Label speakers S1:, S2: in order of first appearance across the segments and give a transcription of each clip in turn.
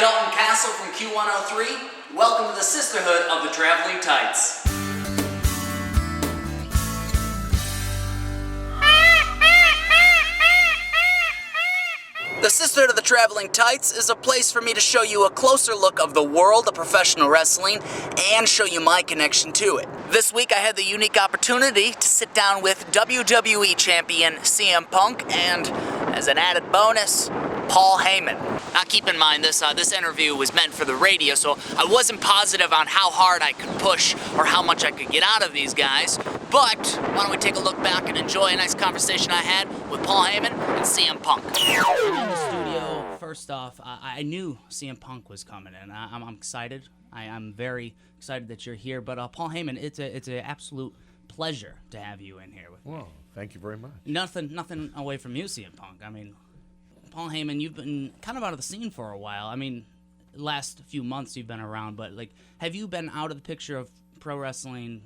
S1: Dalton Castle from Q103. Welcome to the Sisterhood of the Traveling Tights. The Sisterhood of the Traveling Tights is a place for me to show you a closer look of the world of professional wrestling and show you my connection to it. This week I had the unique opportunity to sit down with WWE Champion CM Punk and, as an added bonus, Paul Heyman. Now keep in mind this interview was meant for the radio, so I wasn't positive on how hard I could push or how much I could get out of these guys. But why don't we take a look back and enjoy a nice conversation I had with Paul Heyman and CM Punk. In the studio, first off, I knew CM Punk was coming, and I'm excited. I'm very excited that you're here. But Paul Heyman, it's an absolute pleasure to have you in here with me.
S2: Well, thank you very much.
S1: Nothing away from you, CM Punk. I mean, Paul Heyman, you've been kind of out of the scene for a while. I mean, last few months you've been around, but have you been out of the picture of pro wrestling?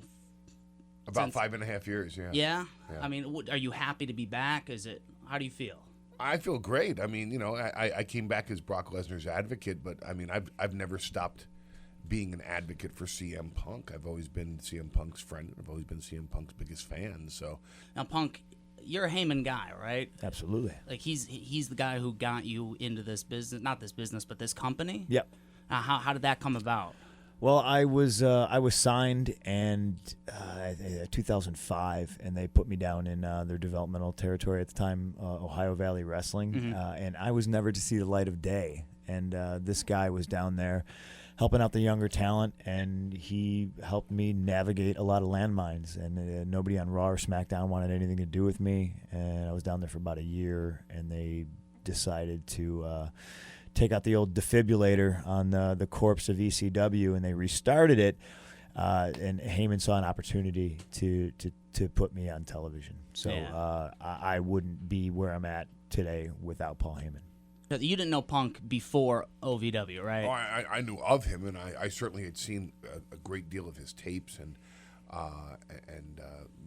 S2: About 5.5 years, yeah.
S1: Yeah? I mean, are you happy to be back? How do you feel?
S2: I feel great. I mean, I came back as Brock Lesnar's advocate, but I mean, I've never stopped being an advocate for CM Punk. I've always been CM Punk's friend. I've always been CM Punk's biggest fan. So
S1: now, Punk, you're a Heyman guy, right?
S3: Absolutely.
S1: He's the guy who got you into this business, not this business, but this company.
S3: Yep.
S1: How did that come about?
S3: Well, I was signed in 2005, and they put me down in their developmental territory at the time, Ohio Valley Wrestling, and I was never to see the light of day. And this guy was down there helping out the younger talent, and he helped me navigate a lot of landmines. And nobody on Raw or SmackDown wanted anything to do with me. And I was down there for about a year, and they decided to take out the old defibrillator on the corpse of ECW, and they restarted it. And Heyman saw an opportunity to put me on television. So I wouldn't be where I'm at today without Paul Heyman.
S1: You didn't know Punk before OVW, right?
S2: Oh, I knew of him, and I certainly had seen a great deal of his tapes. And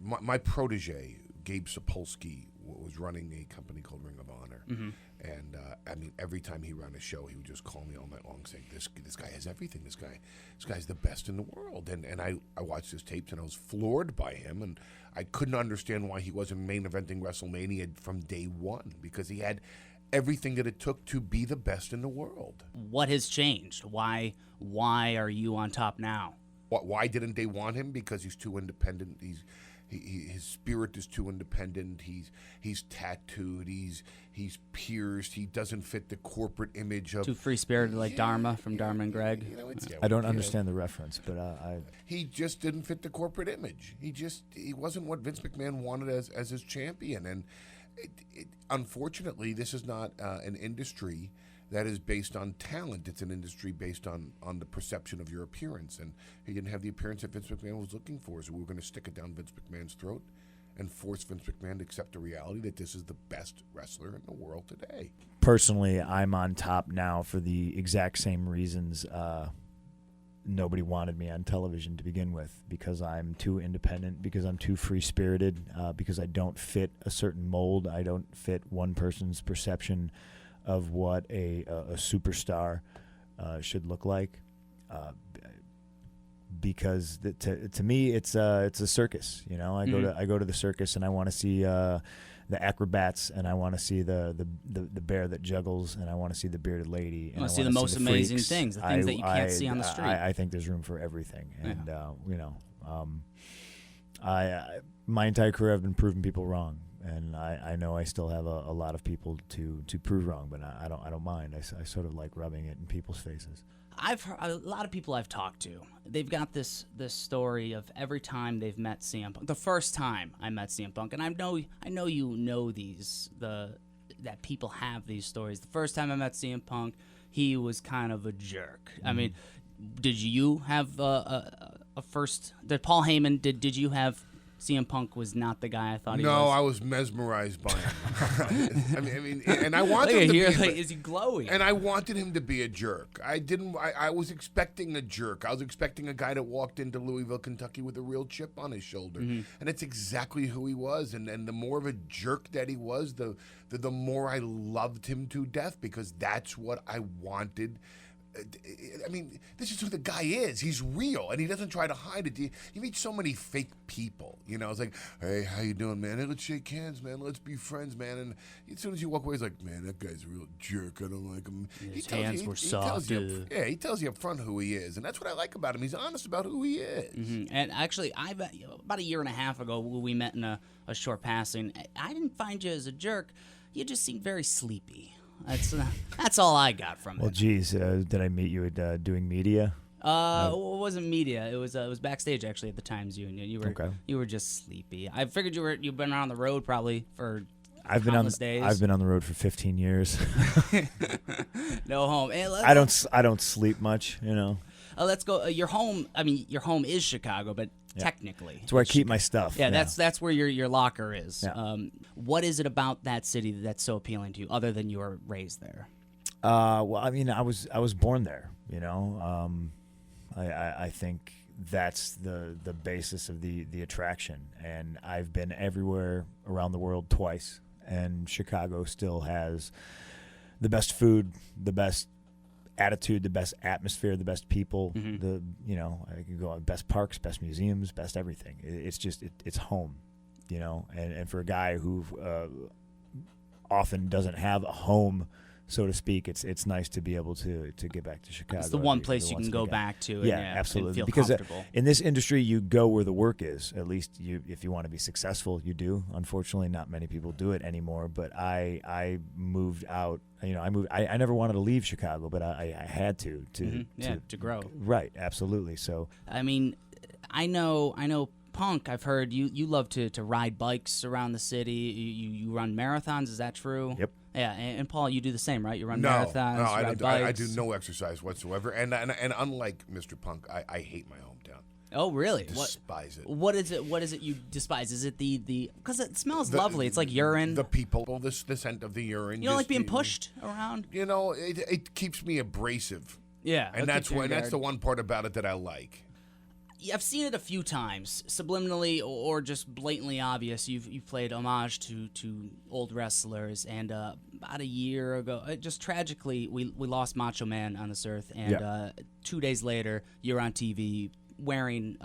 S2: my protege, Gabe Sapolsky, was running a company called Ring of Honor.
S1: Mm-hmm.
S2: And I mean, every time he ran a show, he would just call me all night long saying, this guy has everything. This guy's the best in the world. And I watched his tapes, and I was floored by him. And I couldn't understand why he wasn't main eventing WrestleMania from day one, because he had everything that it took to be the best in the world.
S1: What has changed? Why are you on top now?
S2: Why didn't they want him? Because he's too independent. His spirit is too independent. He's tattooed. He's pierced. He doesn't fit the corporate image of
S1: too free spirited, like Dharma from Dharma and Greg.
S3: I don't understand the reference, but
S2: he just didn't fit the corporate image. He wasn't what Vince McMahon wanted as his champion. And unfortunately, this is not an industry that is based on talent. It's an industry based on the perception of your appearance. And he didn't have the appearance that Vince McMahon was looking for, so we were going to stick it down Vince McMahon's throat and force Vince McMahon to accept the reality that this is the best wrestler in the world today.
S3: Personally, I'm on top now for the exact same reasons nobody wanted me on television to begin with, because I'm too independent, because I'm too free-spirited, because I don't fit a certain mold. I don't fit one person's perception of what a superstar should look like, because to me it's a circus. I go to the circus, and I want to see the acrobats, and I want to see the bear that juggles, and I want to see the bearded lady.
S1: I want to see the most amazing things, the things that you can't see on the street.
S3: I think there's room for everything, and my entire career I've been proving people wrong. And I know I still have a lot of people to prove wrong, but I don't mind. I sort of like rubbing it in people's faces.
S1: I've heard a lot of people I've talked to. They've got this story of every time they've met CM Punk. The first time I met CM Punk, and I know you know that people have these stories. The first time I met CM Punk, he was kind of a jerk. I mean, did you have a first? Did Paul Heyman? Did you have? CM Punk was not the guy I thought he was.
S2: No, I was mesmerized by him. I mean, and I wanted him to be.
S1: Is he glowing?
S2: And I wanted him to be a jerk. I was expecting a jerk. I was expecting a guy that walked into Louisville, Kentucky with a real chip on his shoulder, and it's exactly who he was. And the more of a jerk that he was, the more I loved him to death, because that's what I wanted I mean, this is who the guy is. He's real, and he doesn't try to hide it. You meet so many fake people. It's like, hey, how you doing, man? Hey, let's shake hands, man. Let's be friends, man. And as soon as you walk away, he's like, man, that guy's a real jerk. I don't like him.
S4: His hands were soft.
S2: He tells you up front who he is, and that's what I like about him. He's honest about who he is.
S4: Mm-hmm. And actually, about a year and a half ago, we met in a short passing. I didn't find you as a jerk. You just seemed very sleepy. That's all I got from it.
S3: Well, geez, did I meet you at doing media?
S4: It wasn't media. It was backstage actually at the Times Union. You were just sleepy. I figured you've been on the road probably for countless days.
S3: I've been on the road for 15 years.
S4: No home. Hey,
S3: I don't sleep much.
S4: Let's go. Your home. I mean, your home is Chicago, but technically,
S3: it's where I keep my stuff.
S4: Yeah, that's where your locker is.
S3: Yeah.
S4: What is it about that city that's so appealing to you, other than you were raised there?
S3: Well, I mean, I was born there. I think that's the basis of the attraction, and I've been everywhere around the world twice, and Chicago still has the best food, the best attitude, the best atmosphere, the best people. Mm-hmm. I can go on best parks, best museums, best everything. It's just it's home, and for a guy who often doesn't have a home, so to speak, it's nice to be able to get back to Chicago.
S4: It's the one place you can go back to.
S3: Yeah,
S4: And
S3: absolutely.
S4: feel
S3: because
S4: comfortable.
S3: In this industry, you go where the work is. At least if you want to be successful, you do. Unfortunately, not many people do it anymore. But I moved out. I never wanted to leave Chicago, but I had to
S4: grow.
S3: Right, absolutely. So
S4: I mean, I know. Punk, I've heard you love to ride bikes around the city. You run marathons. Is that true?
S3: Yep.
S4: Yeah, and Paul, you do the same, right? You run marathons.
S2: No,
S4: ride bikes.
S2: I do no exercise whatsoever. And unlike Mr. Punk, I hate my hometown.
S4: Oh, really?
S2: Despise it.
S4: What is it? What is it you despise? Is it the because it smells lovely? It's like urine.
S2: The people, the scent of the urine.
S4: You don't like being pushed around.
S2: It keeps me abrasive.
S4: Yeah,
S2: and that's the one part about it that I like.
S4: I've seen it a few times, subliminally or just blatantly obvious. You've played homage to old wrestlers, and about a year ago, just tragically, we lost Macho Man on this earth, and 2 days later, you're on TV wearing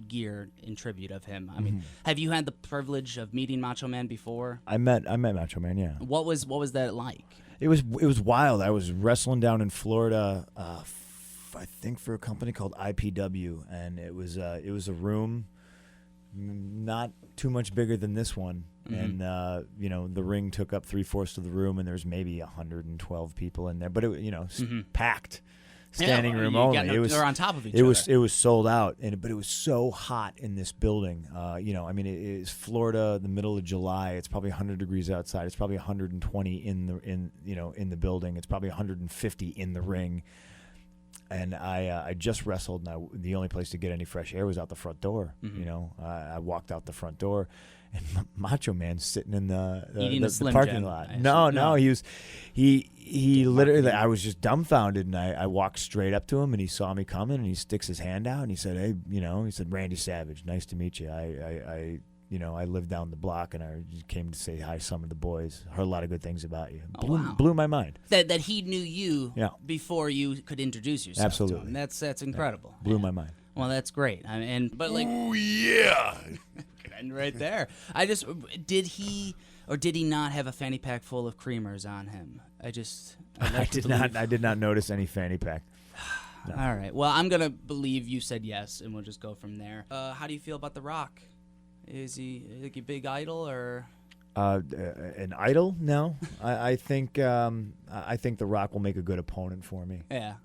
S4: gear in tribute of him. I mean, have you had the privilege of meeting Macho Man before?
S3: I met Macho Man. Yeah.
S4: What was that like?
S3: It was wild. I was wrestling down in Florida. I think for a company called IPW, and it was a room not too much bigger than this one, and the ring took up 3/4 of the room, and there's maybe 112 people in there, but it packed, standing room only.
S4: They're on top of each other.
S3: It was sold out, but it was so hot in this building. It is Florida, the middle of July. It's probably 100 degrees outside. It's probably 120 in the building. It's probably 150 in the ring. And I just wrestled, and the only place to get any fresh air was out the front door. I walked out the front door, and Macho Man's sitting in the parking lot. No, he literally. I was just dumbfounded, and I walked straight up to him, and he saw me coming, and he sticks his hand out, and he said, "Hey, he said, Randy Savage, nice to meet you. I live down the block, and I came to say hi to some of the boys. Heard a lot of good things about you. Blew my mind.
S4: That he knew you before you could introduce yourself.
S3: Absolutely.
S4: To him. That's incredible.
S3: Blew my mind.
S4: Well, that's great.
S2: Oh yeah.
S4: And right there. Did he not have a fanny pack full of creamers on him? I
S3: did not notice any fanny pack. No.
S4: All right. Well, I'm gonna believe you said yes, and we'll just go from there. How do you feel about The Rock? Is he like a big idol or?
S3: An idol? No, I think The Rock will make a good opponent for me.
S4: Yeah.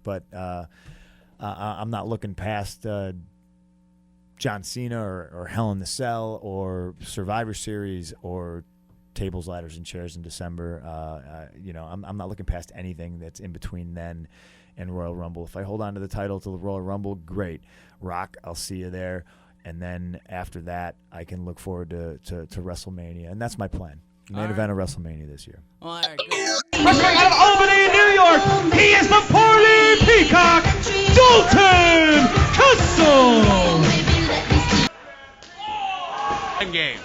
S3: But I'm not looking past John Cena or Hell in the Cell or Survivor Series or tables, ladders, and chairs in December. I'm not looking past anything that's in between then and Royal Rumble. If I hold on to the title to the Royal Rumble, great. Rock, I'll see you there. And then after that, I can look forward to WrestleMania. And that's my plan. Main event of WrestleMania this year.
S4: All right, good.
S5: Wrestling out of Albany, New York, he is the Poorly Peacock, Dalton Castle. Games.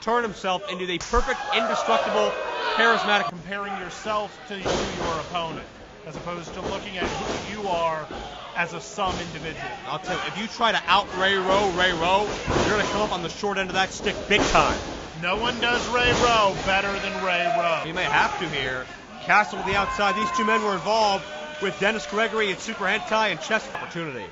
S5: Turned himself into the perfect, indestructible charismatic, comparing yourself to your opponent, as opposed to looking at who you are as a sum individual.
S6: I'll tell you, if you try to out Ray Rowe, you're going to come up on the short end of that stick big time.
S5: No one does Ray Rowe better than Ray Rowe.
S6: You may have to here. Castle with the outside. These two men were involved with Dennis Gregory in Super Hentai and Chess Opportunity.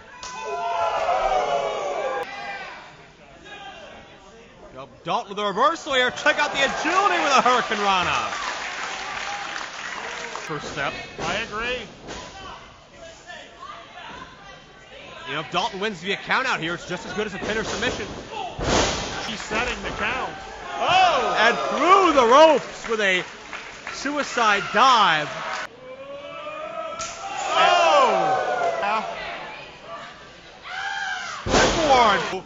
S6: Dalton with a reversal here. Check out the agility with a Hurricane Rana. First step.
S5: I agree.
S6: You know, if Dalton wins via count out here, it's just as good as a pin or submission.
S5: He's setting the count. Oh!
S6: And through the ropes with a suicide dive.
S5: Oh!
S6: Warren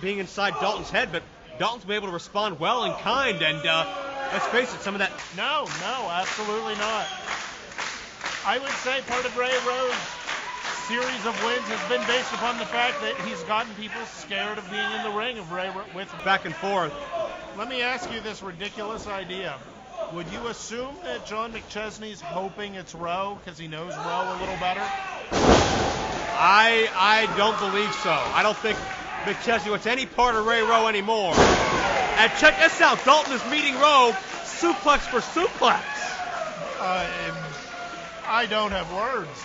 S6: being inside Dalton's head, but Dalton's been able to respond well and kind, and let's face it, some of that...
S5: No, absolutely not. I would say part of Ray Rowe's series of wins has been based upon the fact that he's gotten people scared of being in the ring of Ray with
S6: back and forth.
S5: Let me ask you this ridiculous idea. Would you assume that John McChesney's hoping it's Rowe because he knows Rowe a little better?
S6: I don't believe so. I don't think McChesney wants any part of Ray Rowe anymore. And check this out. Dalton is meeting Rowe suplex for suplex.
S5: I don't have words.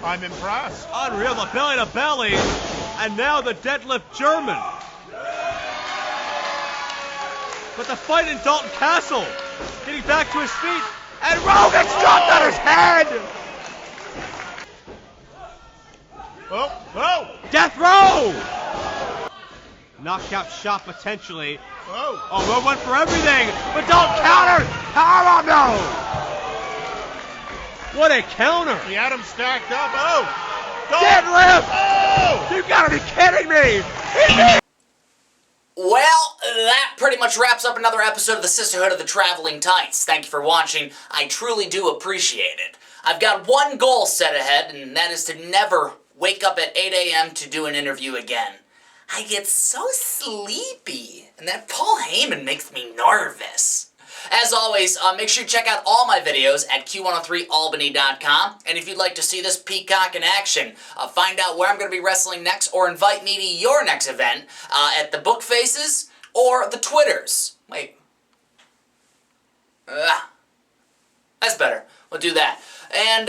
S5: I'm impressed.
S6: Unreal, the belly to belly, and now the deadlift German. But the fight in Dalton Castle, getting back to his feet, and Rowe gets dropped on his head.
S5: Oh!
S6: Death Row! Knockout shot potentially.
S5: Oh!
S6: Rowe went for everything, but Dalton countered. Powerbomb, no! What a counter!
S5: The Adam stacked up. Oh!
S6: Deadlift!
S5: Oh!
S6: You gotta be kidding me!
S1: Well, that pretty much wraps up another episode of the Sisterhood of the Traveling Tights. Thank you for watching. I truly do appreciate it. I've got one goal set ahead, and that is to never wake up at 8 a.m. to do an interview again. I get so sleepy, and that Paul Heyman makes me nervous. As always, make sure you check out all my videos at Q103albany.com, and if you'd like to see this peacock in action, find out where I'm going to be wrestling next, or invite me to your next event at the Book Faces or the Twitters. Wait. That's better. We'll do that. And,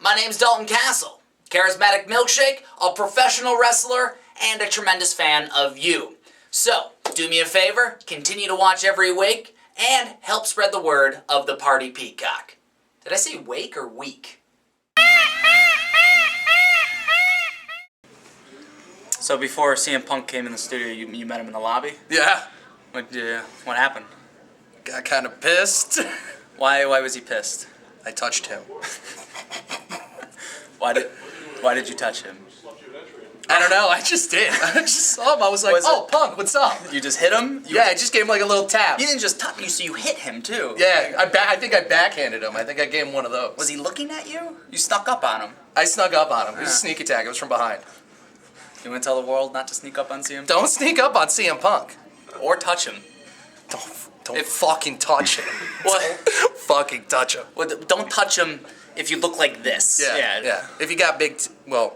S1: my name's Dalton Castle. Charismatic milkshake, a professional wrestler, and a tremendous fan of you. So, do me a favor, continue to watch every week, and help spread the word of the Party Peacock. Did I say wake or week? So before CM Punk came in the studio, you met him in the lobby?
S7: Yeah,
S1: What happened?
S7: got kind of pissed.
S1: Why was he pissed?
S7: I touched him.
S1: Why did you touch him?
S7: I don't know, I just did. I just saw him, I was like,
S1: Was
S7: oh,
S1: it-
S7: Punk, what's up?
S1: You just hit him?
S7: Yeah, I just gave him like a little tap.
S1: You didn't just touch you, so you hit him too.
S7: Yeah, I think I backhanded him. I think I gave him one of those.
S1: Was he looking at you? You snuck up on him.
S7: I snuck up on him. It was a
S1: Yeah.
S7: sneak attack. It was from behind.
S1: You want to tell the world not to sneak up on CM?
S7: Don't sneak up on CM Punk.
S1: Or touch him.
S7: Don't fucking touch him.
S1: What?
S7: Don't fucking touch him.
S1: Well, don't touch him if you look like this.
S7: Yeah. If you got big, well.